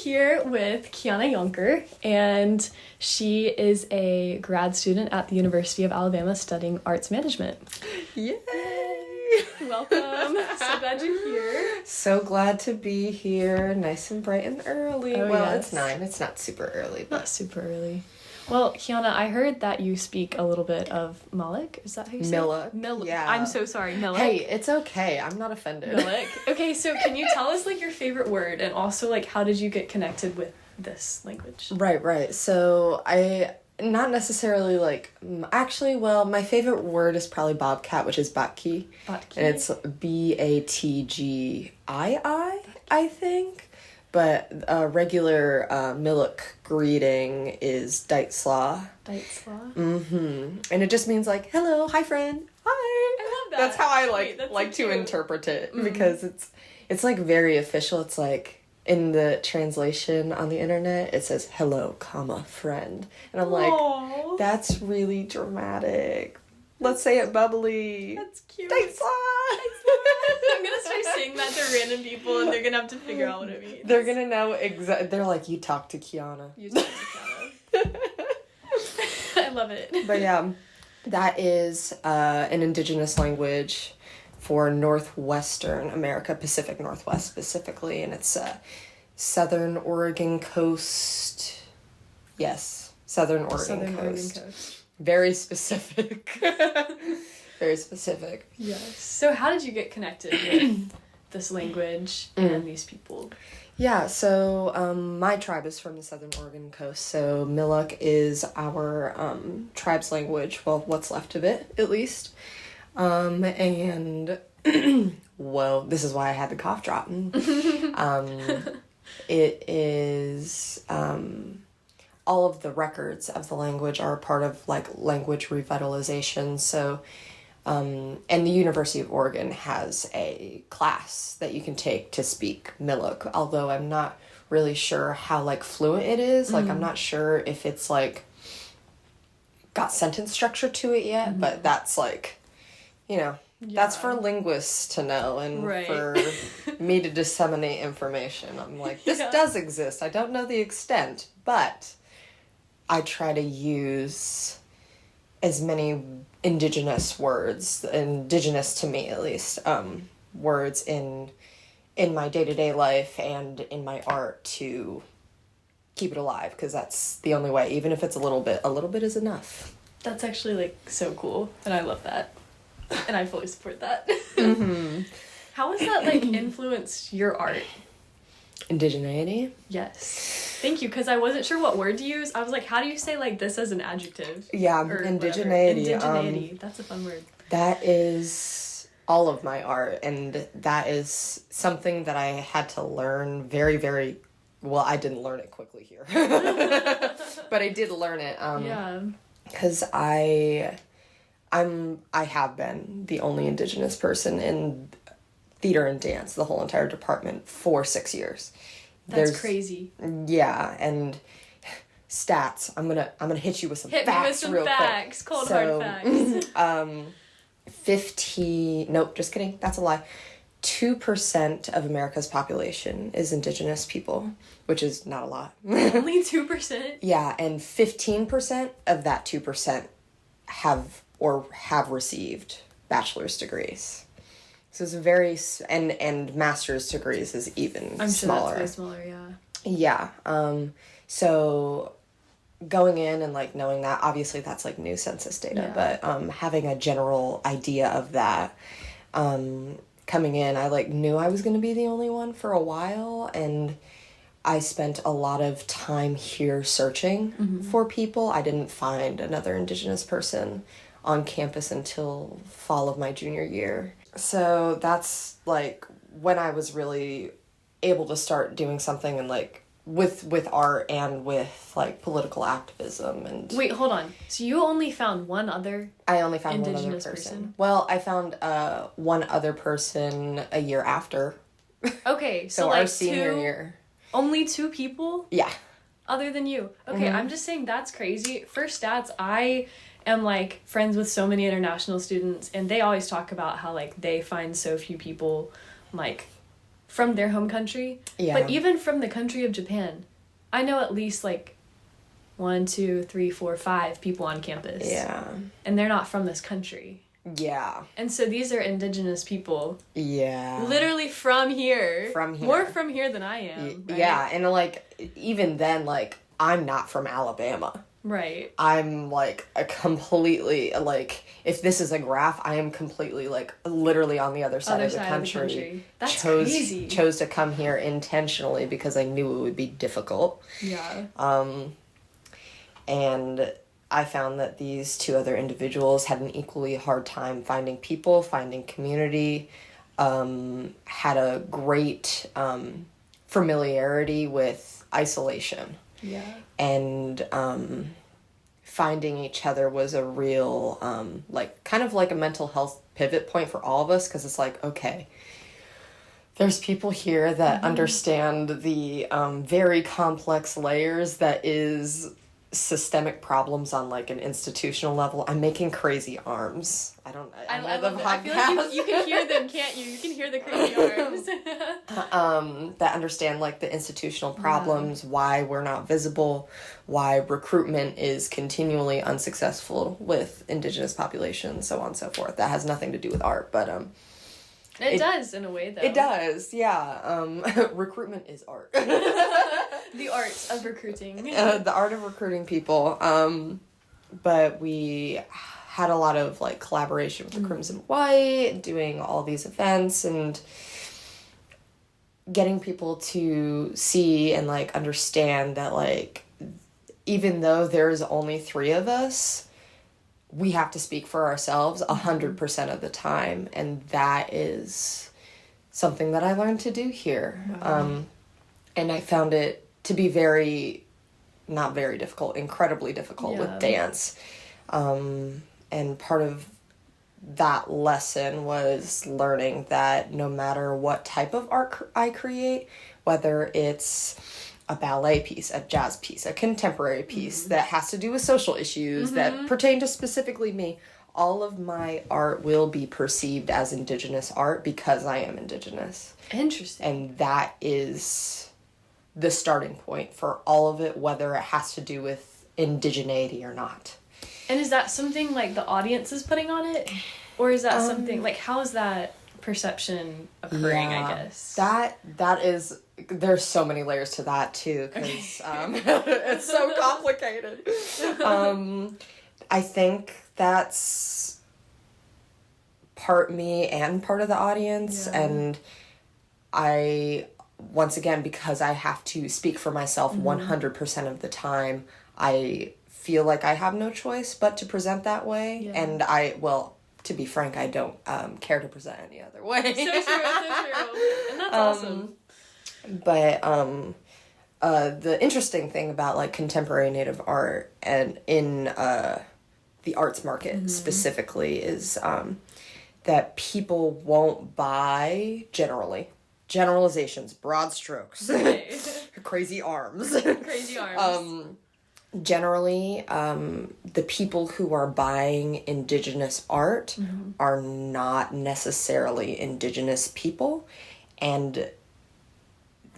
here with Kiana Younker, and she is a grad student at the University of Alabama studying arts management. Yay! Welcome. So glad you're here. So glad to be here, nice and bright and early. Oh, well, yes. It's 9. It's not super early, but Not super early. Well, Kiana, I heard that you speak a little bit of Malik. Is that how you say it? Millik. Yeah. I'm so sorry, Malik. Hey, it's okay. I'm not offended. Malik. Okay, so can you tell us, like, your favorite word, and also, like, how did you get connected with this language? Right. So not necessarily like, actually, well, my favorite word is probably bobcat, which is batki. Batki? And it's Batgii, I think. But a regular Millik greeting is Deitzla. Deitzla? Mm-hmm. And it just means like, hello, hi friend, hi. I love that. That's how I That's like so to cute. interpret it, because it's like very official. It's like in the translation on the internet, it says hello, comma, friend. And I'm Aww. like, that's really dramatic. Let's say it bubbly. That's cute. Deitzla. I'm gonna start saying that to random people, and they're gonna have to figure out what it means. They're gonna know exactly. They're like, you talk to Kiana. You talk to Kiana. I love it. But yeah, that is an indigenous language for Northwestern America, Pacific Northwest specifically, and it's Southern Oregon coast. Yes, Southern Oregon coast. Very specific. Very specific. Yes. So how did you get connected with this language and these people? Yeah, so my tribe is from the Southern Oregon coast, so Millik is our tribe's language, well, what's left of it, at least. And, whoa, this is why I had the cough drop. It is, all of the records of the language are part of, like, language revitalization, so... and the University of Oregon has a class that you can take to speak Millik, although I'm not really sure how, like, fluent it is. Like, I'm not sure if it's, like, got sentence structure to it yet, but that's, like, you know, that's for linguists to know and for me to disseminate information. I'm like, this does exist. I don't know the extent, but I try to use as many indigenous words, indigenous to me at least, words in my day-to-day life and in my art to keep it alive, because that's the only way. Even if it's a little bit is enough. That's actually, like, so cool, and I love that, and I fully support that. How has that, like, influenced your art? Indigeneity? Yes. Thank you, because I wasn't sure what word to use. I was like, how do you say, like, this as an adjective? Yeah, indigeneity. Indigeneity. That's a fun word. That is all of my art, and that is something that I had to learn very, very... Well, I didn't learn it quickly here. But I did learn it. Because I have been the only indigenous person in theater and dance, the whole entire department, for 6 years. That's crazy. Yeah, and stats. I'm gonna hit you with some facts. Hit me with some real facts. Quick. Cold hard facts. 15. Nope, just kidding. That's a lie. 2% of America's population is indigenous people, which is not a lot. Only 2%? Yeah, and 15% of that 2% have received bachelor's degrees. So it's very, and master's degrees is even I'm smaller. Sure that's way smaller, yeah. Yeah. So going in and, like, knowing that, obviously that's, like, new census data, but having a general idea of that, coming in, I, like, knew I was going to be the only one for a while, and I spent a lot of time here searching for people. I didn't find another indigenous person on campus until fall of my junior year. So that's, like, when I was really able to start doing something and, like, with art and with, like, political activism. And wait, hold on. So you only found one other I only found indigenous one other person? Well, I found one other person a year after. Okay, so like our senior year. Only 2 people? Yeah. Other than you. Okay, I'm just saying that's crazy. For stats, I am, like, friends with so many international students, and they always talk about how, like, they find so few people, like, from their home country. Yeah. But even from the country of Japan, I know at least, like, 1, 2, 3, 4, 5 people on campus. Yeah. And they're not from this country. Yeah. And so these are indigenous people. Yeah. Literally from here. From here. More from here than I am. Right? Yeah, and, like, even then, like, I'm not from Alabama. Right. I'm, like, a completely, like, if this is a graph, I am completely, like, literally on the other side of the country. That's crazy. Chose to come here intentionally because I knew it would be difficult. Yeah. And I found that these two other individuals had an equally hard time finding people, finding community, had a great familiarity with isolation. Yeah. And finding each other was a real, like, kind of like a mental health pivot point for all of us, because it's like, okay, there's people here that understand the very complex layers that is systemic problems on, like, an institutional level. I'm making crazy arms. I love it. I feel like you can hear them, can't you? You can hear the crazy arms. That understand, like, the institutional problems, why we're not visible, why recruitment is continually unsuccessful with indigenous populations, so on and so forth. That has nothing to do with art, but it does, in a way, though. It does, yeah. Recruitment is art. The art of recruiting. The art of recruiting people. But we had a lot of, like, collaboration with the Crimson White, doing all these events, and getting people to see and, like, understand that, like, even though there's only 3 of us, we have to speak for ourselves 100% of the time, and that is something that I learned to do here. And I found it to be not very difficult, incredibly difficult with dance. And part of that lesson was learning that no matter what type of art I create, whether it's a ballet piece, a jazz piece, a contemporary piece that has to do with social issues that pertain to specifically me, all of my art will be perceived as indigenous art because I am indigenous. Interesting. And that is the starting point for all of it, whether it has to do with indigeneity or not. And is that something, like, the audience is putting on it? Or is that something, like, how is that perception occurring, I guess? That is, there's so many layers to that, too, because it's so complicated. I think that's part me and part of the audience, and once again, because I have to speak for myself 100% of the time, I feel like I have no choice but to present that way. And to be frank, I don't care to present any other way. So true. And that's awesome. But the interesting thing about, like, contemporary Native art and in the arts market specifically is that people won't buy generalizations, broad strokes, crazy arms. Crazy arms. Generally, the people who are buying indigenous art are not necessarily indigenous people, and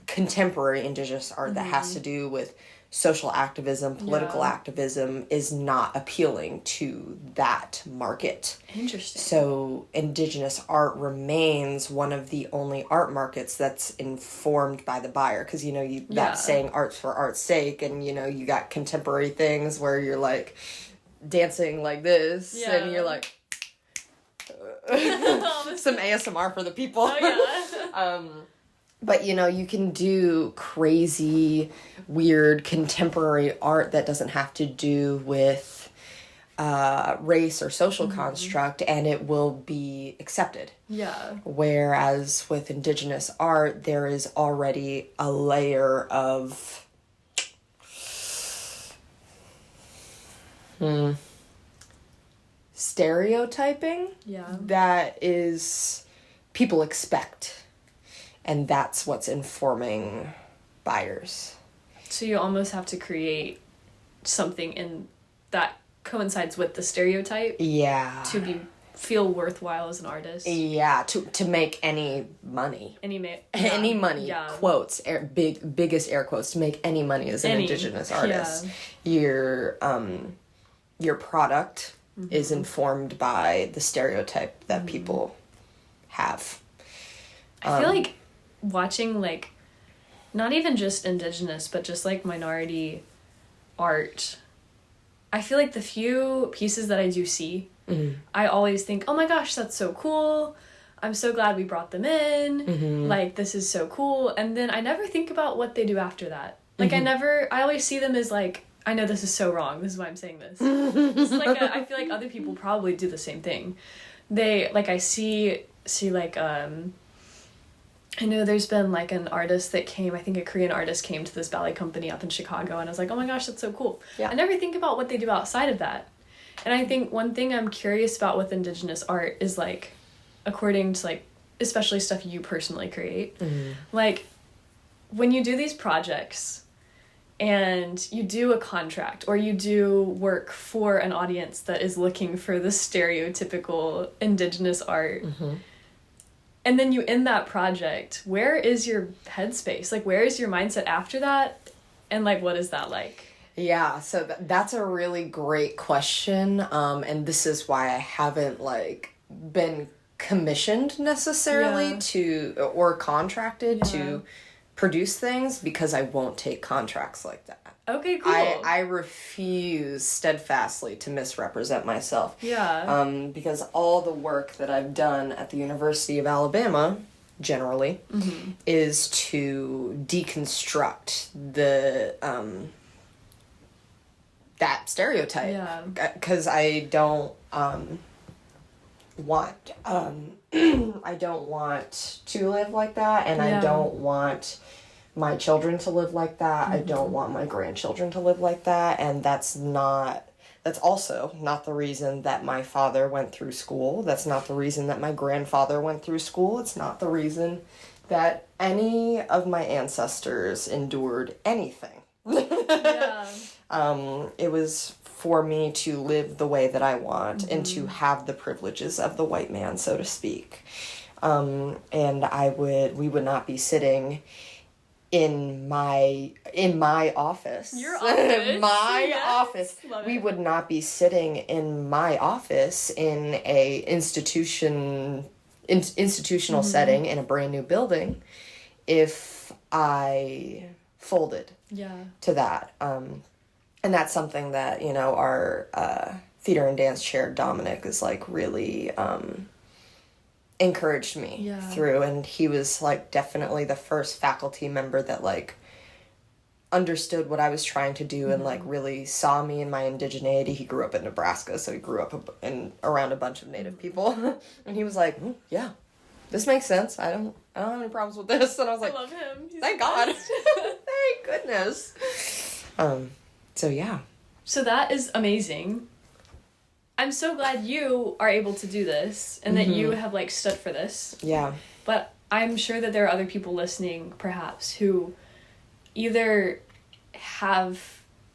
contemporary indigenous art that has to do with social activism, political activism is not appealing to that market. Interesting. So indigenous art remains one of the only art markets that's informed by the buyer, because, you know, that saying art's for art's sake, and, you know, you got contemporary things where you're, like, dancing like this, and you're like some ASMR for the people. But, you know, you can do crazy, weird, contemporary art that doesn't have to do with race or social construct, and it will be accepted. Yeah. Whereas with indigenous art, there is already a layer of stereotyping that is people expect. And that's what's informing buyers. So you almost have to create something in that coincides with the stereotype. Yeah. To be feel worthwhile as an artist. Yeah, to make any money. Any money. Yeah. Quotes, biggest air quotes, to make any money as an Indigenous artist. Yeah. Your product is informed by the stereotype that people have. I feel like watching, like, not even just Indigenous, but just, like, minority art, I feel like the few pieces that I do see, I always think, oh my gosh, that's so cool. I'm so glad we brought them in. Like, this is so cool. And then I never think about what they do after that. Like, I always see them as, like, I know this is so wrong. This is why I'm saying this. It's like, I feel like other people probably do the same thing. They, like, I see, like, I know there's been, like, an artist that came, I think a Korean artist came to this ballet company up in Chicago, and I was like, oh my gosh, that's so cool. Yeah. I never think about what they do outside of that. And I think one thing I'm curious about with Indigenous art is, like, according to, like, especially stuff you personally create, like, when you do these projects and you do a contract or you do work for an audience that is looking for the stereotypical Indigenous art, and then you end that project, where is your headspace? Like, where is your mindset after that? And, like, what is that like? Yeah, so that's a really great question. And this is why I haven't, like, been commissioned necessarily or contracted to produce things, because I won't take contracts like that. Okay, cool. I refuse steadfastly to misrepresent myself. Yeah. Because all the work that I've done at the University of Alabama, generally, is to deconstruct that stereotype. Yeah. Because I don't want I don't want to live like that, and I don't want my children to live like that. I don't want my grandchildren to live like that, and that's also not the reason that my father went through school. That's not the reason that my grandfather went through school. It's not the reason that any of my ancestors endured anything. It was for me to live the way that I want and to have the privileges of the white man, so to speak. And we would not be sitting in my office. Your office. My office. We would not be sitting in my office in a institutional setting in a brand new building if I folded to that. And that's something that, you know, our theater and dance chair, Dominic, is, like, really encouraged me through. And he was, like, definitely the first faculty member that, like, understood what I was trying to do and, like, really saw me in my indigeneity. He grew up in Nebraska, so he grew up around a bunch of Native people. And he was like, yeah, this makes sense. I don't have any problems with this. And I was like, I love him. He's thank God. Thank goodness. So yeah. So that is amazing. I'm so glad you are able to do this and that you have, like, stood for this. Yeah. But I'm sure that there are other people listening, perhaps, who either have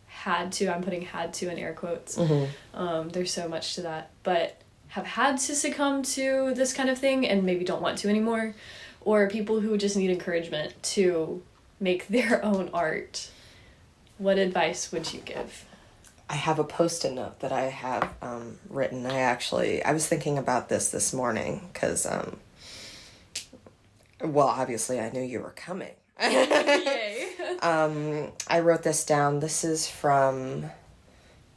had to, I'm putting had to in air quotes, there's so much to that, but have had to succumb to this kind of thing and maybe don't want to anymore, or people who just need encouragement to make their own art. What advice would you give? I have a Post-it note that I have written. I was thinking about this morning because, well, obviously I knew you were coming. Yay. I wrote this down. This is from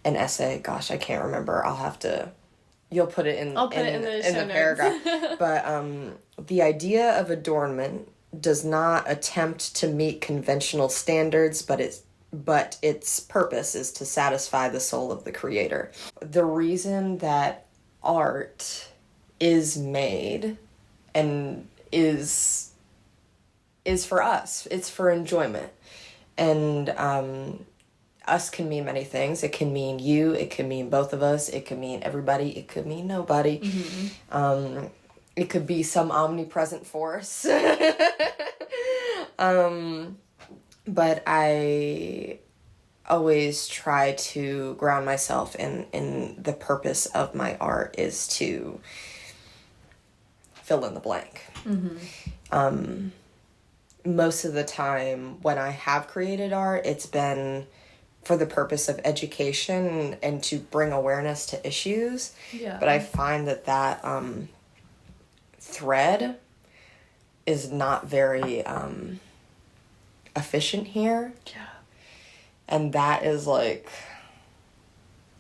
an essay. Gosh, I can't remember. You'll put it in, I'll put it in the paragraph. But the idea of adornment does not attempt to meet conventional standards, but its purpose is to satisfy the soul of the creator. The reason that art is made and is for us. It's for enjoyment. And us can mean many things. It can mean you. It can mean both of us. It can mean everybody. It could mean nobody. It could be some omnipresent force. But always try to ground myself in the purpose of my art is to fill in the blank. Most of the time when I have created art, it's been for the purpose of education and to bring awareness to issues. Yeah. But I find that thread is not very efficient here. Yeah. And that is like...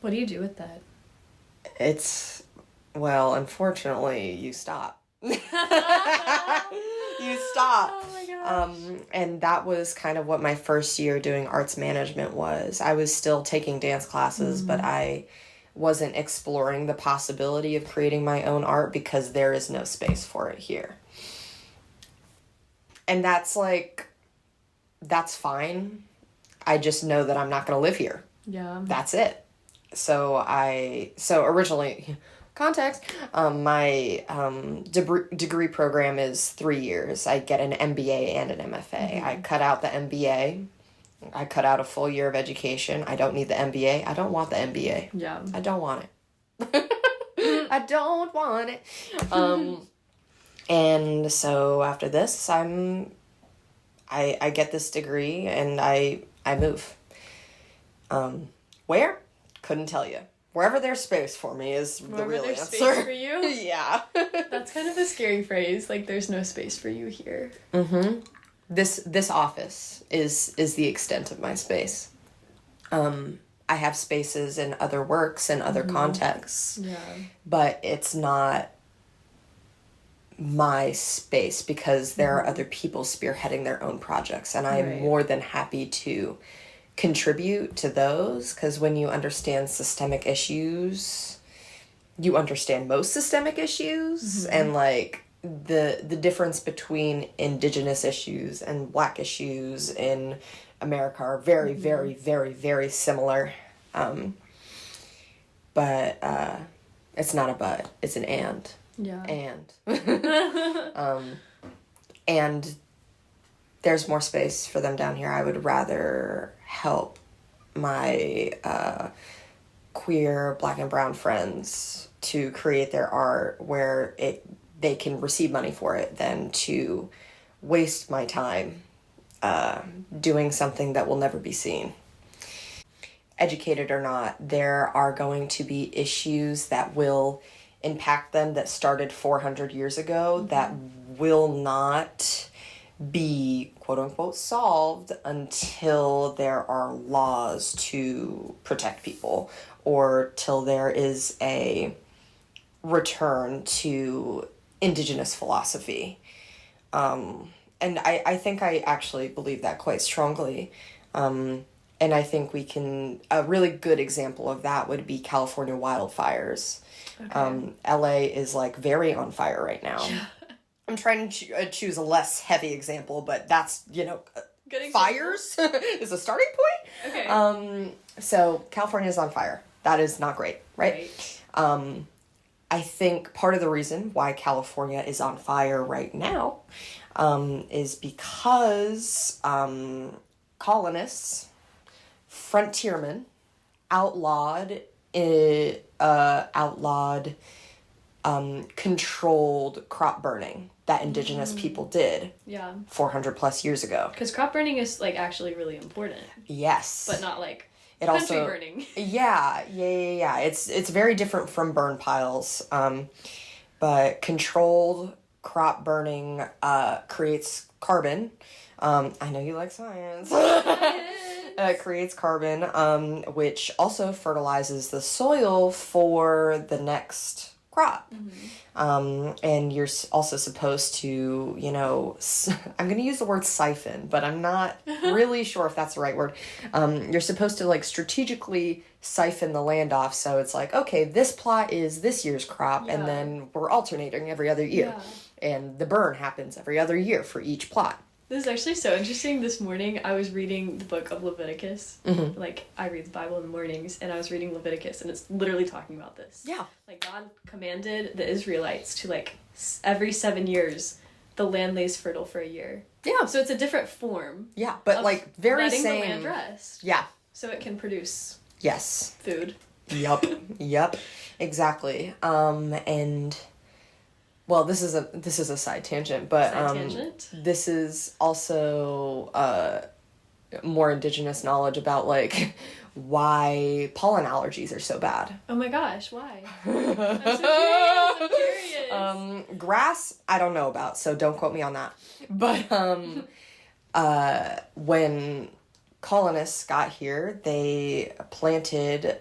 What do you do with that? It's... Well, unfortunately, you stop. You stop. Oh my gosh. And that was kind of what my first year doing arts management was. I was still taking dance classes, but I wasn't exploring the possibility of creating my own art because there is no space for it here. And that's like, that's fine. I just know that I'm not going to live here. Yeah. That's it. So originally, context, my degree program is 3 years. I get an MBA and an MFA. I cut out the MBA. I cut out a full year of education. I don't need the MBA. I don't want the MBA. Yeah. I don't want it. I don't want it. And so after this, I get this degree and I move. Where? Couldn't tell you. Wherever there's space for me is the real there's answer. Space for you? Yeah. That's kind of a scary phrase. Like, there's no space for you here. This office is the extent of my space. I have spaces in other works and other contexts. Yeah. But it's not my space because there are other people spearheading their own projects, and I'm more than happy to contribute to those, because when you understand systemic issues, you understand most systemic issues, and like the difference between indigenous issues and Black issues in America are very, very, very, very similar. But it's not a but, it's an and. Yeah. And there's more space for them down here. I would rather help my queer Black and brown friends to create their art where they can receive money for it than to waste my time doing something that will never be seen. Educated or not, there are going to be issues that will impact them that started 400 years ago that will not be quote unquote solved until there are laws to protect people or till there is a return to indigenous philosophy. And I think I actually believe that quite strongly. And I think a really good example of that would be California wildfires. Okay. LA is like very on fire right now. Yeah. I'm trying to choose a less heavy example, but that's, good fires is a starting point. Okay. So California is on fire. That is not great, right? I think part of the reason why California is on fire right now is because colonists, frontiermen, outlawed controlled crop burning that indigenous people did 400 plus years ago. Because crop burning is like actually really important. Yes. But not like it country also, burning. Yeah. It's very different from burn piles. But controlled crop burning creates carbon. I know you like science. Creates carbon, which also fertilizes the soil for the next crop. And you're also supposed to, I'm going to use the word siphon, but I'm not really sure if that's the right word. You're supposed to like strategically siphon the land off. So it's like, okay, this plot is this year's crop, and then we're alternating every other year. And the burn happens every other year for each plot. This is actually so interesting. This morning, I was reading the book of Leviticus. Like, I read the Bible in the mornings, and I was reading Leviticus, and it's literally talking about this. Yeah. Like, God commanded the Israelites to, like, every 7 years, the land lays fertile for a year. Yeah. So it's a different form. Yeah, but, like, very letting same... the land rest. Yeah. So it can produce Yes. food. Yep, exactly. And well, this is a side tangent, but this is also more indigenous knowledge about like why pollen allergies are so bad. Oh my gosh, why? I'm so curious. Grass, I don't know about, so don't quote me on that. But when colonists got here, they planted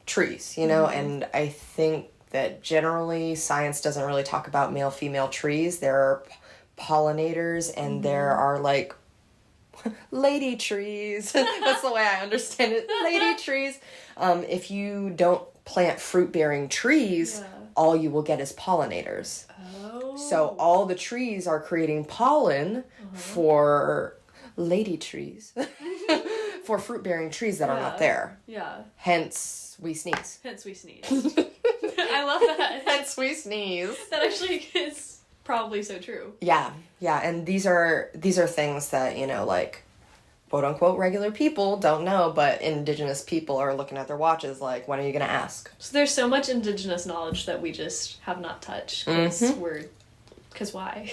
trees, you know, and I think that generally science doesn't really talk about male-female trees. There are pollinators and there are like lady trees. That's the way I understand it. Lady trees. If you don't plant fruit-bearing trees, all you will get is pollinators. Oh. So all the trees are creating pollen for lady trees. For fruit-bearing trees that are not there. Yeah. Hence, we sneeze. I love that. Hence, we sneeze. That actually is probably so true. Yeah, and these are things that, you know, like, quote-unquote regular people don't know, but indigenous people are looking at their watches like, when are you going to ask? So there's so much indigenous knowledge that we just have not touched, because why?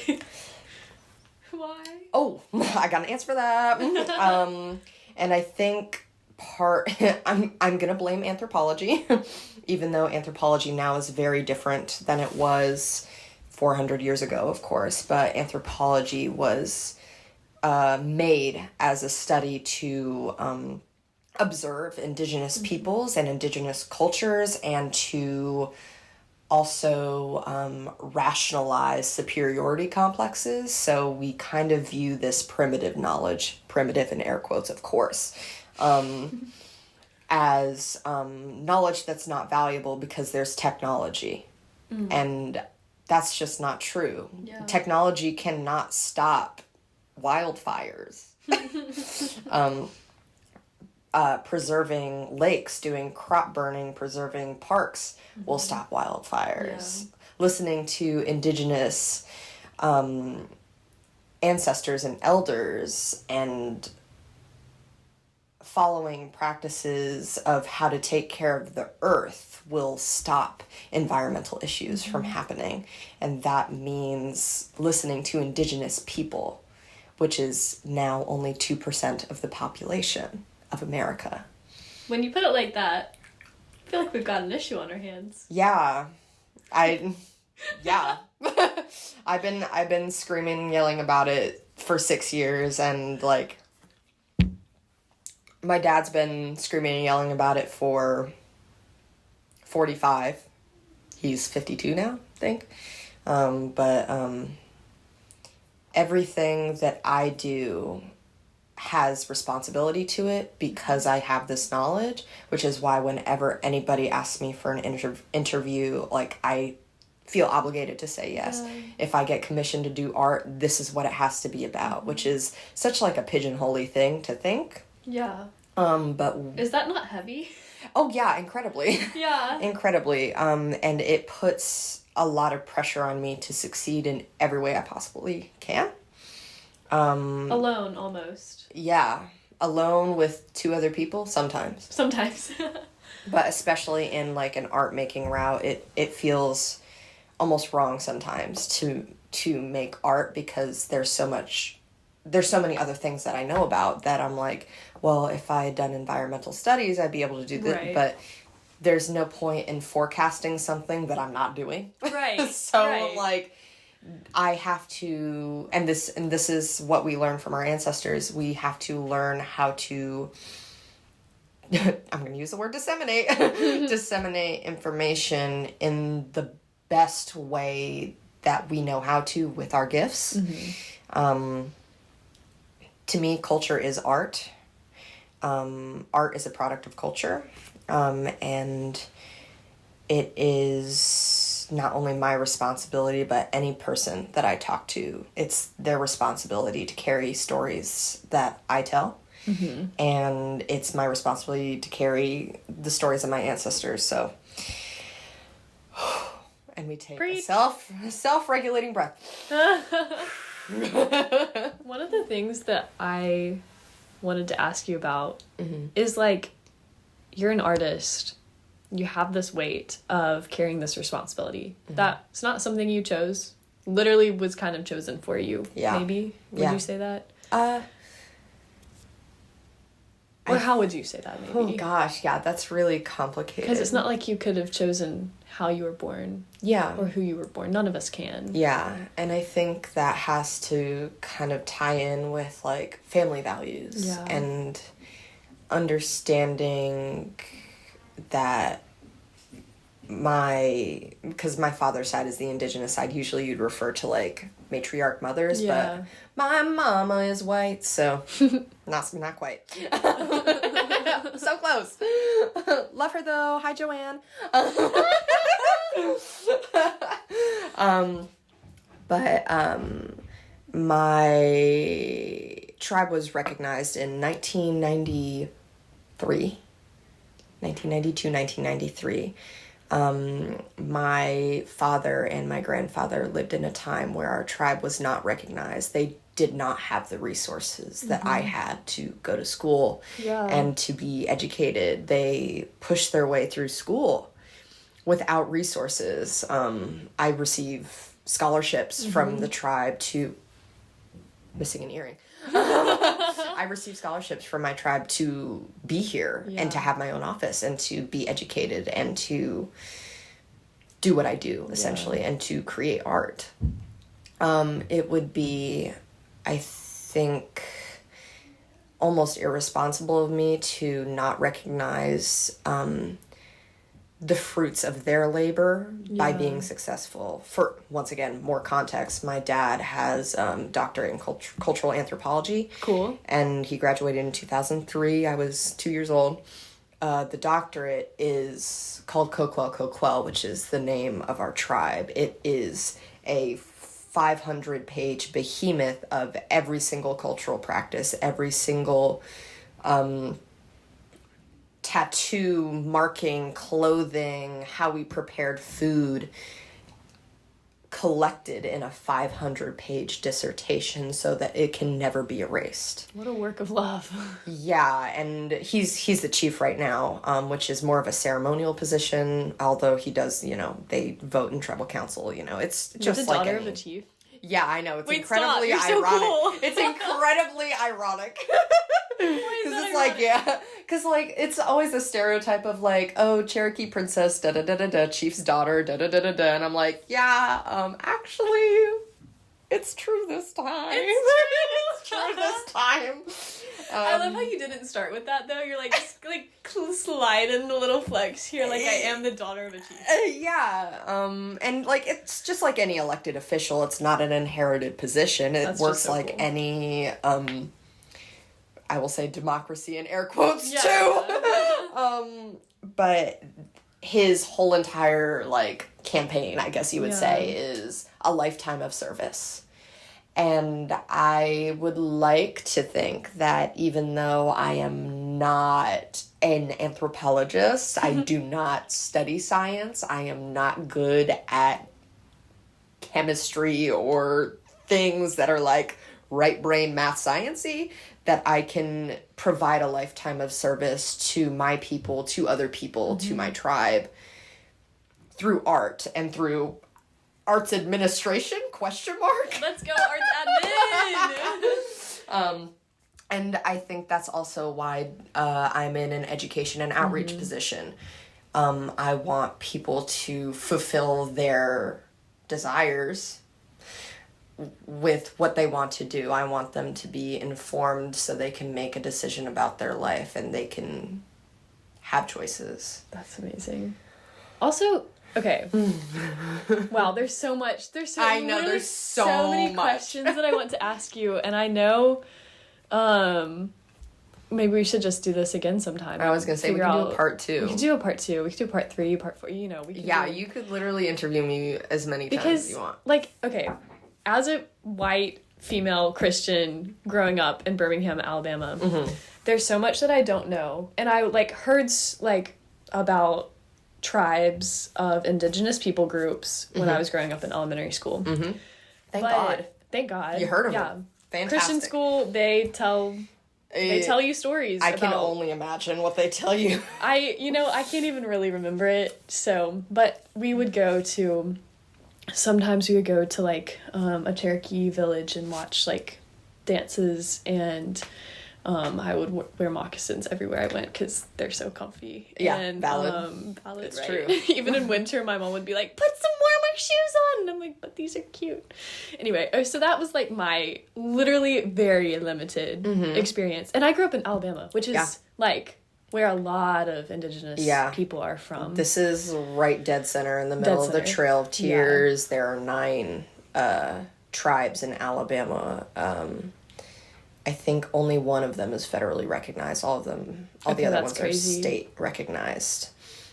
Why? Oh, I got an answer for that. And I think I'm gonna blame anthropology, even though anthropology now is very different than it was 400 years ago, of course. But anthropology was made as a study to observe indigenous peoples and indigenous cultures, and to also rationalize superiority complexes. So we kind of view this primitive knowledge, primitive in air quotes, of course, as knowledge that's not valuable because there's technology. And that's just not true. Yeah. Technology cannot stop wildfires. Preserving lakes, doing crop burning, preserving parks will stop wildfires. Yeah. Listening to indigenous ancestors and elders and following practices of how to take care of the earth will stop environmental issues from happening. And that means listening to indigenous people, which is now only 2% of the population of America. When you put it like that, I feel like we've got an issue on our hands. Yeah. I've been screaming and yelling about it for 6 years, and like my dad's been screaming and yelling about it for 45. He's 52 now, I think. But everything that I do has responsibility to it because I have this knowledge, which is why whenever anybody asks me for an interview, like, I feel obligated to say yes. If I get commissioned to do art, this is what it has to be about, which is such like a pigeonhole-y thing to think. Yeah. But is that not heavy? Oh yeah, incredibly. Yeah. Incredibly. And it puts a lot of pressure on me to succeed in every way I possibly can. Alone, almost. Yeah. Alone with 2 other people, sometimes. But especially in like an art making route, it feels almost wrong sometimes to make art, because there's so many other things that I know about that I'm like, well, if I had done environmental studies, I'd be able to do this. Right. But there's no point in forecasting something that I'm not doing. Right. So like, I have to, and this is what we learn from our ancestors. We have to learn how to, I'm going to use the word disseminate, disseminate information in the best way that we know how to with our gifts. To me, culture is art. Art is a product of culture. And it is not only my responsibility, but any person that I talk to, it's their responsibility to carry stories that I tell. And it's my responsibility to carry the stories of my ancestors. So, and we take a self-regulating breath. One of the things that I wanted to ask you about is, like, you're an artist. You have this weight of carrying this responsibility. That's not something you chose. Literally was kind of chosen for you. Yeah. Maybe? Would you say that? Or how would you say that, maybe? Oh, gosh, yeah, that's really complicated. Because it's not like you could have chosen how you were born. Yeah. Or who you were born. None of us can. Yeah, and I think that has to kind of tie in with, like, family values. Yeah. And understanding that because my father's side is the Indigenous side, usually you'd refer to, like, matriarch mothers, but my mama is white, so not quite. So close. Love her though. Hi, Joanne. My tribe was recognized in 1992, 1993. My father and my grandfather lived in a time where our tribe was not recognized. They did not have the resources that I had to go to school and to be educated. They pushed their way through school without resources. I receive scholarships from the tribe to... Missing an earring. I received scholarships from my tribe to be here and to have my own office and to be educated and to do what I do, essentially, and to create art. It would be, I think, almost irresponsible of me to not recognize the fruits of their labor by being successful. For, once again, more context, my dad has doctorate in cultural anthropology. Cool. And he graduated in 2003. I was 2 years old. The doctorate is called Kokwel, which is the name of our tribe. It is a 500-page behemoth of every single cultural practice, every single... tattoo, marking, clothing, how we prepared food, collected in a 500-page dissertation so that it can never be erased. What a work of love. Yeah, and he's the chief right now, which is more of a ceremonial position, although he does, they vote in tribal council, it's just the like daughter of a chief. Yeah, I know. It's Wait, incredibly stop. You're ironic. So cool. It's incredibly ironic. Why is that it's ironic? because it's always a stereotype of like, oh, Cherokee princess, da da da da da, chief's daughter, da da da da da, and I'm like, actually, it's true this time. It's true this time. I love how you didn't start with that though. You're like, just, like slide in the little flex here, like I am the daughter of a chief. And like it's just like any elected official. It's not an inherited position. It works so like cool. Any. I will say democracy in air quotes too. But his whole entire like campaign, I guess you would say, is a lifetime of service. And I would like to think that even though I am not an anthropologist, I do not study science, I am not good at chemistry or things that are like right brain math science-y, that I can provide a lifetime of service to my people, to other people, to my tribe through art and through arts administration, ? Let's go, arts admin! And I think that's also why I'm in an education and outreach position. I want people to fulfill their desires with what they want to do. I want them to be informed so they can make a decision about their life and they can have choices. That's amazing. Also... Okay. Wow, there's so much. There's so many questions that I want to ask you, and I know maybe we should just do this again sometime. I was going to say we can do a part 2. We could do a part 2. We could do a part 3, part 4, we could you could literally interview me as many times as you want. Like, okay, as a white female Christian growing up in Birmingham, Alabama, there's so much that I don't know. And I like heard like about tribes of indigenous people groups when I was growing up in elementary school. Thank God. Thank God. You heard of them. Fantastic. Christian school, they tell They tell you stories. I can only imagine what they tell you. I can't even really remember it. So, but sometimes we would go to like a Cherokee village and watch like dances, and I would wear moccasins everywhere I went because they're so comfy. Yeah, and, valid. It's right? True. Even in winter, my mom would be like, "Put some warmer shoes on," and I'm like, "But these are cute." Anyway, so that was like my literally very limited experience, and I grew up in Alabama, which is like where a lot of indigenous people are from. This is right dead center in the middle of the Trail of Tears. There are 9 tribes in Alabama. I think only one of them is federally recognized. All the other ones are state recognized.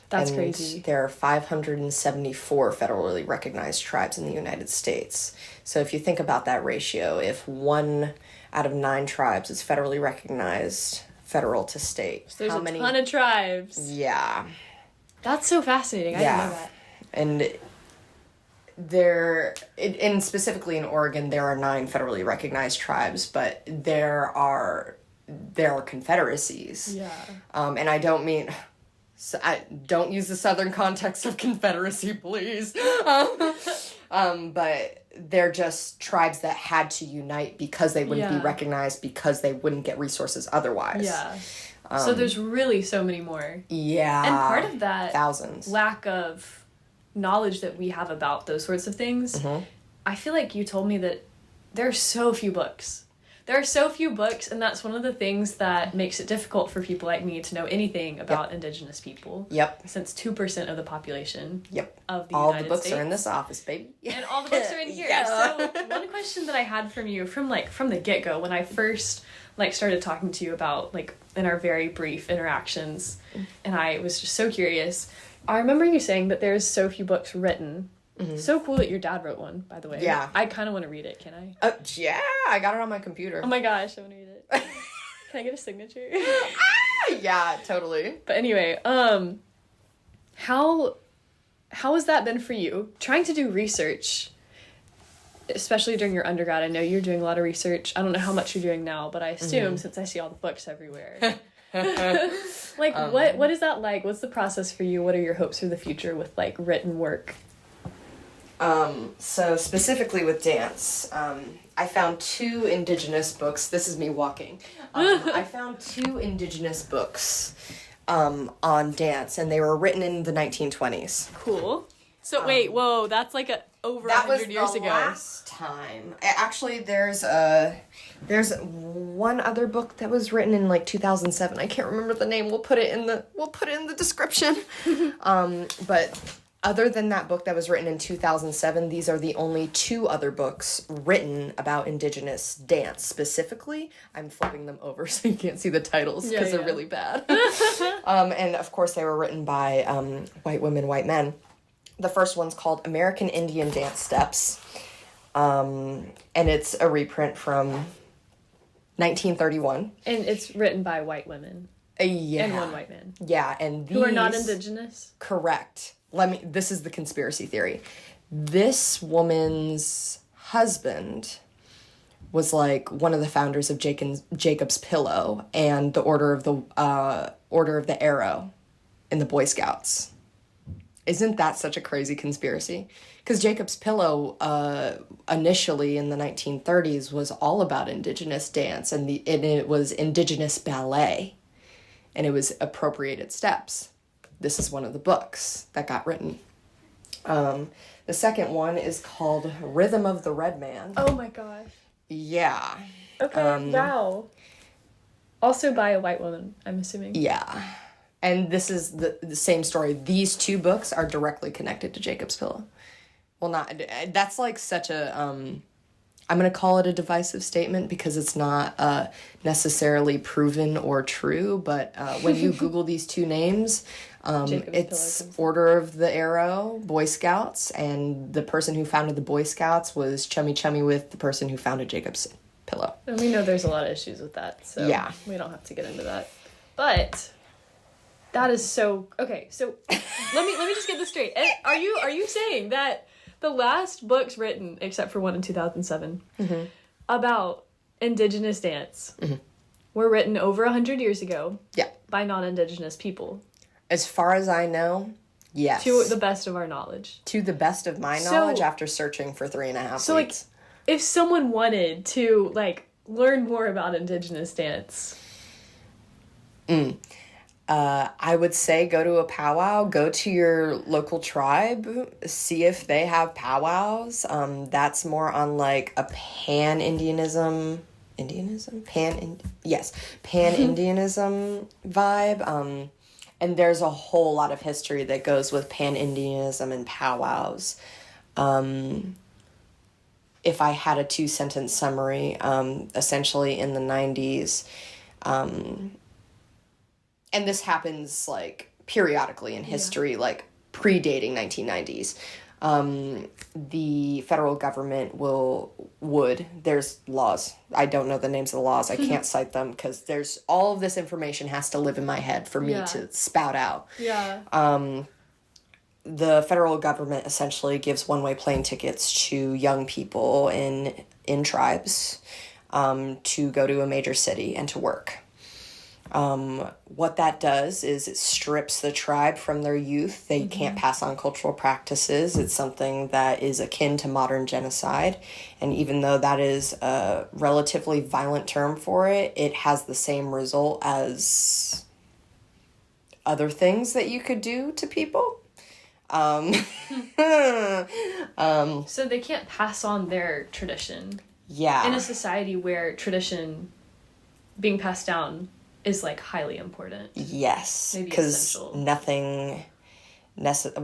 That's crazy. There are 574 federally recognized tribes in the United States. So if you think about that ratio, if 1 out of 9 tribes is federally recognized, federal to state. So there's a ton of tribes. Yeah. That's so fascinating. I didn't know that. And specifically in Oregon, there are 9 federally recognized tribes, but there are confederacies. Yeah. And I don't mean... So I don't use the Southern context of confederacy, please. But they're just tribes that had to unite because they wouldn't be recognized, because they wouldn't get resources otherwise. Yeah. So there's really so many more. Yeah. And part of that thousands lack of knowledge that we have about those sorts of things, I feel like you told me that there are so few books. There are so few books, and that's one of the things that makes it difficult for people like me to know anything about indigenous people. Yep. Since 2% of the population of the all United the books States. are in this office, baby. And all the books are in here. So one question that I had from you from the get-go, when I first started talking to you about in our very brief interactions, and I was just so curious, I remember you saying that there's so few books written. So cool that your dad wrote one, by the way. Yeah. I kind of want to read it. Can I? Yeah, I got it on my computer. Oh my gosh, I want to read it. Can I get a signature? Yeah, totally. But anyway, how has that been for you? Trying to do research, especially during your undergrad. I know you're doing a lot of research. I don't know how much you're doing now, but I assume since I see all the books everywhere. What is that like? What's the process for you? What are your hopes for the future with written work? So specifically with dance, I found 2 indigenous books. This is me walking. I found 2 indigenous books on dance, and they were written in the 1920s. Cool. So wait, whoa, that's over 100 years ago. That was the last time. Actually, there's one other book that was written in 2007. I can't remember the name. We'll put it in the description. But other than that book that was written in 2007, these are the only 2 other books written about indigenous dance. Specifically, I'm flipping them over so you can't see the titles because they're really bad. And of course, they were written by white women, white men. The first one's called American Indian Dance Steps. And it's a reprint from 1931. And it's written by white women. Yeah. And one white man. Yeah, and these... Who are not indigenous? Correct. This is the conspiracy theory. This woman's husband was one of the founders of Jacob's Pillow and the Order of the Arrow in the Boy Scouts. Isn't that such a crazy conspiracy? Because Jacob's Pillow initially in the 1930s was all about indigenous dance, and it was indigenous ballet, and it was appropriated steps. This is one of the books that got written. The second one is called Rhythm of the Red Man. Oh my gosh. Yeah. Okay, wow. Also by a white woman, I'm assuming. Yeah. And this is the same story. These 2 books are directly connected to Jacob's Pillow. Well, that's such a... I'm going to call it a divisive statement because it's not necessarily proven or true, but when you Google these 2 names, it's Order of the Arrow, Boy Scouts, and the person who founded the Boy Scouts was chummy with the person who founded Jacob's Pillow. And we know there's a lot of issues with that, so we don't have to get into that. But that is so... Okay, so let me just get this straight. Are you saying that the last books written, except for one in 2007, about indigenous dance were written over 100 years ago. Yeah. By non-Indigenous people. As far as I know, yes. To the best of our knowledge. To the best of my knowledge, after searching for 3.5 weeks. So, if someone wanted to, learn more about Indigenous dance... I would say go to a powwow, go to your local tribe, see if they have powwows. That's more on a pan-Indianism pan-Indianism vibe. And there's a whole lot of history that goes with pan-Indianism and powwows. If I had a 2-sentence summary, essentially in the 90s, and this happens periodically in history, predating 1990s. The federal government there's laws. I don't know the names of the laws. I can't cite them because there's all of this information has to live in my head for me to spout out. Yeah. The federal government essentially gives one-way plane tickets to young people in tribes to go to a major city and to work. What that does is it strips the tribe from their youth. They can't pass on cultural practices. It's something that is akin to modern genocide. And even though that is a relatively violent term for it, it has the same result as other things that you could do to people. So they can't pass on their tradition. Yeah. In a society where tradition being passed down is highly important. Yes, because nothing, not a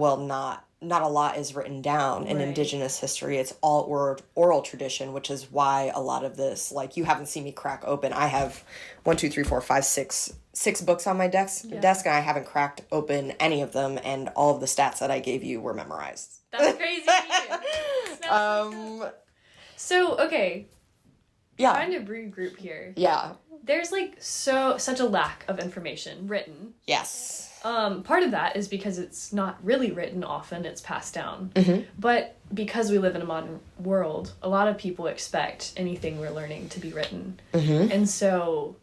lot is written down in Indigenous history. It's all oral tradition, which is why a lot of this, you haven't seen me crack open. I have 6 books on my desk, and I haven't cracked open any of them, and all of the stats that I gave you were memorized. That's crazy. So, okay. Yeah. Trying to regroup here. Yeah. There's such a lack of information written. Yes. Part of that is because it's not really written often, it's passed down. But because we live in a modern world, a lot of people expect anything we're learning to be written. And so...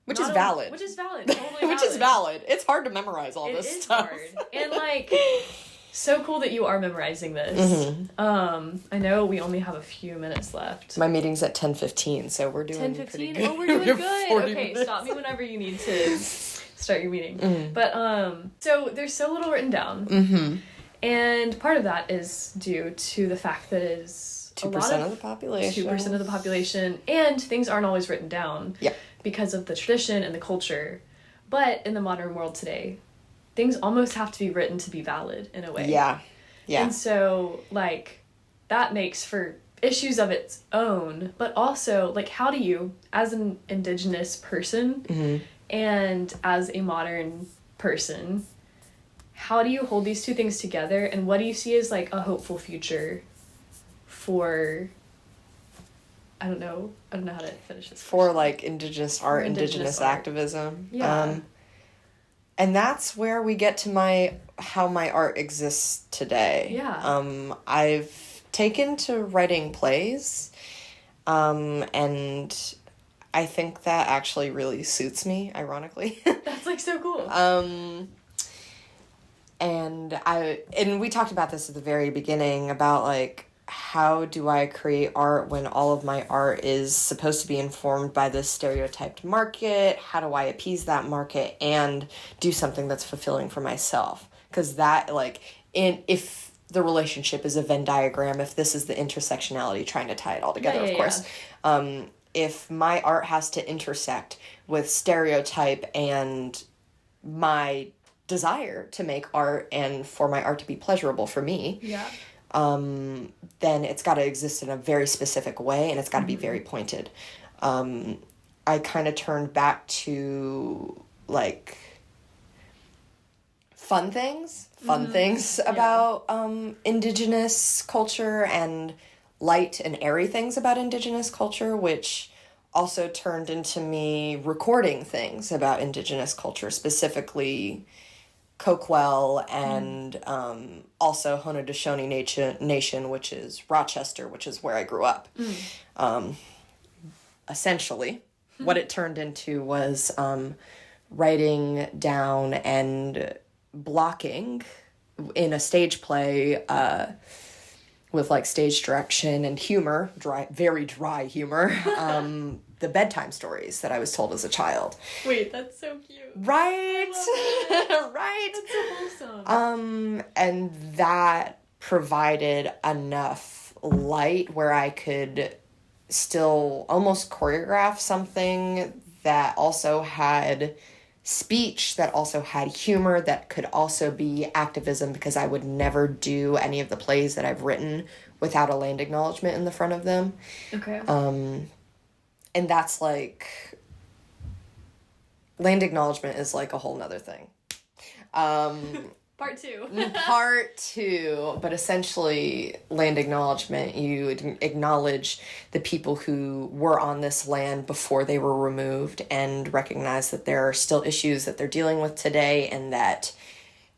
Which is valid. Totally valid. Which is valid. It's hard to memorize all this stuff. It is hard. And so cool that you are memorizing this. I know we only have a few minutes left. My meeting's at 10:15, so we're doing 10:15? pretty good. Oh, we're doing good. Okay, minutes. stop me whenever you need to start your meeting. But so there's so little written down. And part of that is due to the fact that it is 2% of the population. 2% of the population, and things aren't always written down. Yeah. Because of the tradition and the culture. But in the modern world today, things almost have to be written to be valid in a way. Yeah. Yeah. And so, that makes for issues of its own, but also, how do you, as an Indigenous person and as a modern person, how do you hold these two things together, and what do you see as, a hopeful future for... I don't know how to finish this. For Indigenous art, Indigenous activism. Yeah. And that's where we get to how my art exists today. Yeah. I've taken to writing plays, and I think that actually really suits me, ironically. That's so cool. And we talked about this at the very beginning about how do I create art when all of my art is supposed to be informed by this stereotyped market? How do I appease that market and do something that's fulfilling for myself? Because that, if the relationship is a Venn diagram, if this is the intersectionality, trying to tie it all together, of course. If my art has to intersect with stereotype and my desire to make art and for my art to be pleasurable for me... Yeah. Then it's got to exist in a very specific way, and it's got to be very pointed. I kind of turned back to fun things about Indigenous culture, and light and airy things about Indigenous culture, which also turned into me recording things about Indigenous culture, specifically Coquel and also Haudenosaunee Nation, which is Rochester, which is where I grew up. Essentially. what it turned into was writing down and blocking in a stage play with like stage direction and humor, very dry humor, the bedtime stories that I was told as a child. Wait, that's so cute. Right? Right? That's so wholesome. And that provided enough light where I could still almost choreograph something that also had speech, that also had humor, that could also be activism, because I would never do any of the plays that I've written without a land acknowledgement in the front of them. Okay. And that's like, land acknowledgement is like a whole nother thing. Part two. Part two, but essentially land acknowledgement, you acknowledge the people who were on this land before they were removed and recognize that there are still issues that they're dealing with today, and that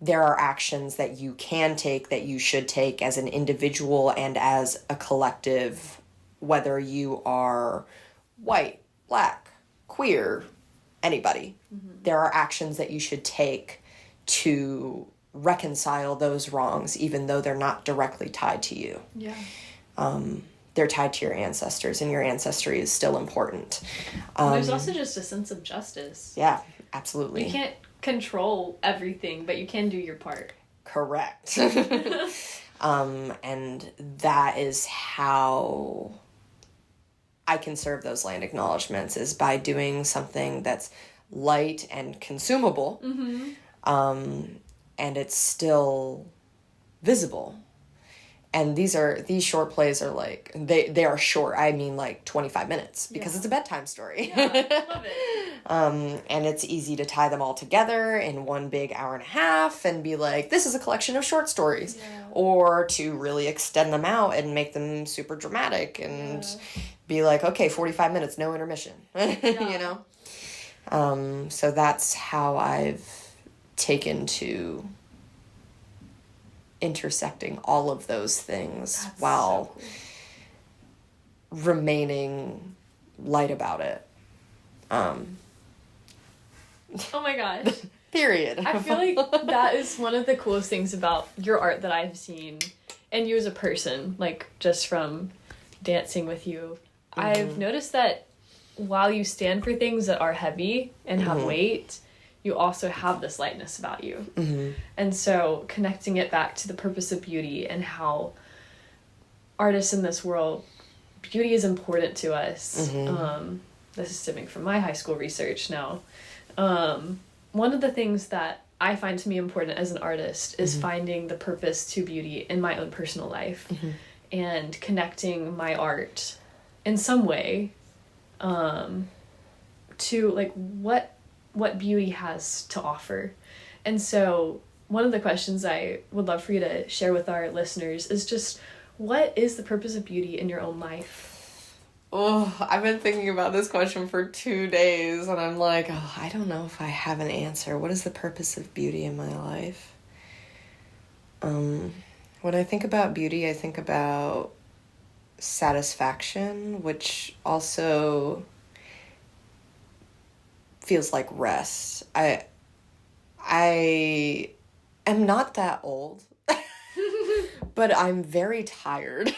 there are actions that you can take, that you should take as an individual and as a collective, whether you are white, black, queer, anybody. Mm-hmm. There are actions that you should take to reconcile those wrongs, even though they're not directly tied to you. Yeah. They're tied to your ancestors, and your ancestry is still important. There's also just a sense of justice. Yeah, absolutely. You can't control everything, but you can do your part. Correct. And that is how I can serve those land acknowledgements, is by doing something that's light and consumable. Mm-hmm. And it's still visible. And these short plays are like, they are short. I mean, like 25 minutes, because it's a bedtime story. Yeah, I love it. And it's easy to tie them all together in one big hour and a half and be like, this is a collection of short stories. Yeah. Or to really extend them out and make them super dramatic and be like, okay, 45 minutes, no intermission, you know? So that's how I've taken to intersecting all of those things while remaining light about it. Oh my gosh. Period. I feel like that is one of the coolest things about your art that I've seen, and you as a person, like just from dancing with you. Mm-hmm. I've noticed that while you stand for things that are heavy and have weight, you also have this lightness about you. Mm-hmm. And so connecting it back to the purpose of beauty and how artists in this world, beauty is important to us. Mm-hmm. This is stemming from my high school research now. One of the things that I find to be important as an artist is finding the purpose to beauty in my own personal life and connecting my art in some way to like what beauty has to offer. And so one of the questions I would love for you to share with our listeners is just, what is the purpose of beauty in your own life? Oh, I've been thinking about this question for 2 days, and I'm like, I don't know if I have an answer. What is the purpose of beauty in my life? When I think about beauty, I think about satisfaction, which also feels like rest. I am not that old, but I'm very tired.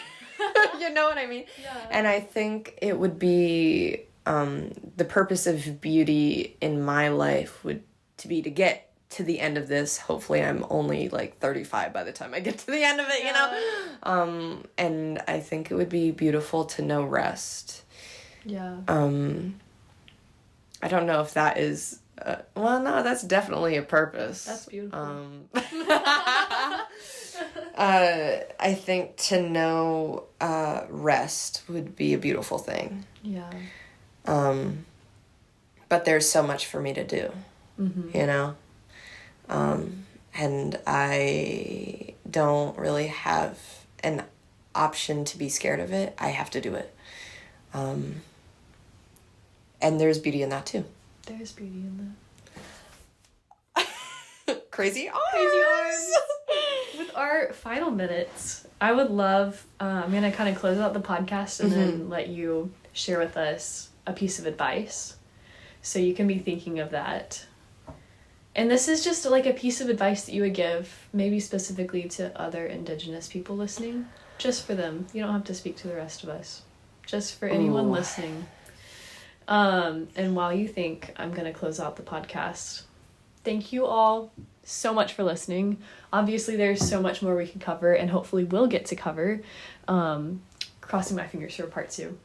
You know what I mean? Yeah. And I think it would be the purpose of beauty in my life would to be to get to the end of this. Hopefully I'm only like 35 by the time I get to the end of it, you know? And I think it would be beautiful to know rest. Yeah. I don't know if that is, well, no, that's definitely a purpose. That's beautiful. I think to know rest would be a beautiful thing. Yeah. But there's so much for me to do, you know? And I don't really have an option to be scared of it. I have to do it. And there's beauty in that too. There's beauty in that. Crazy arms! Crazy arms! With our final minutes, I would love, I'm going to kind of close out the podcast and then let you share with us a piece of advice. So you can be thinking of that. And this is just like a piece of advice that you would give, maybe specifically to other Indigenous people listening, just for them. You don't have to speak to the rest of us, just for anyone listening. And while you think, I'm going to close out the podcast. Thank you all so much for listening. Obviously, there's so much more we can cover, and hopefully we'll get to cover. Crossing my fingers for part 2.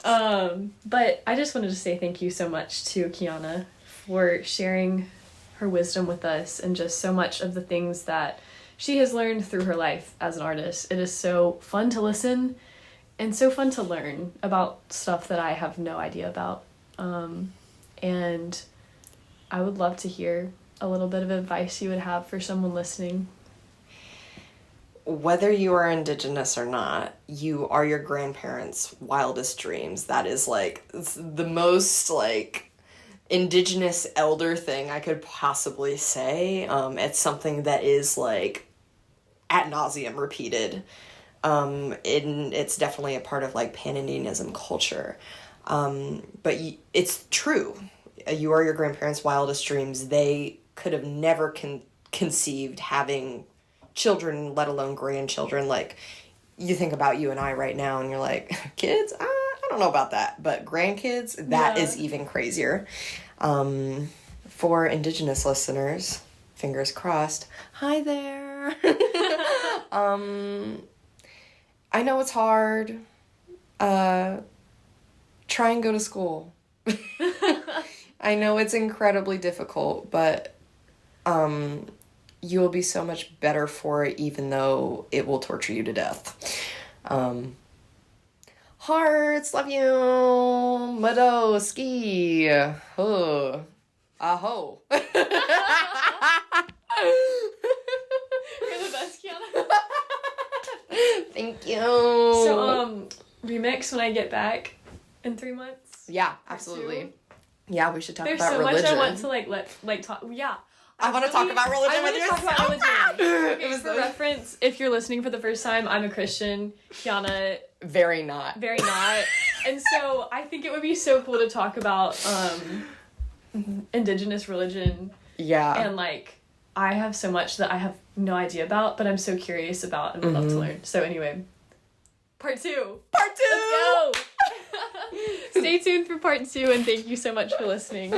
But I just wanted to say thank you so much to Kiana for sharing her wisdom with us, and just so much of the things that she has learned through her life as an artist. It is so fun to listen and so fun to learn about stuff that I have no idea about. And I would love to hear a little bit of advice you would have for someone listening. Whether you are Indigenous or not, you are your grandparents' wildest dreams. That is like the most like Indigenous elder thing I could possibly say. It's something that is like ad nauseum repeated. It's definitely a part of like Pan-Indianism culture. But it's true. You are your grandparents' wildest dreams. They could have never conceived having children, let alone grandchildren. Like, you think about you and I right now and you're like, kids? I don't know about that. But grandkids, that is even crazier. For Indigenous listeners, fingers crossed, hi there. I know it's hard. Try and go to school. I know it's incredibly difficult, but you will be so much better for it, even though it will torture you to death. Hearts, love you. Mado, ski. Oh. Aho. You're the best, Kiana. Thank you. So, remix when I get back in 3 months. Yeah, absolutely. Yeah, we should talk There's about so religion. much I want to like talk. Yeah. I want to talk about religion with you. I want to talk about religion. Okay, was for reference, if you're listening for the first time, I'm a Christian. Kiana, very not. And so I think it would be so cool to talk about Indigenous religion. Yeah. And like, I have so much that I have no idea about, but I'm so curious about and would love to learn. So anyway, part 2. Part 2. Let's go. Stay tuned for part 2, and thank you so much for listening.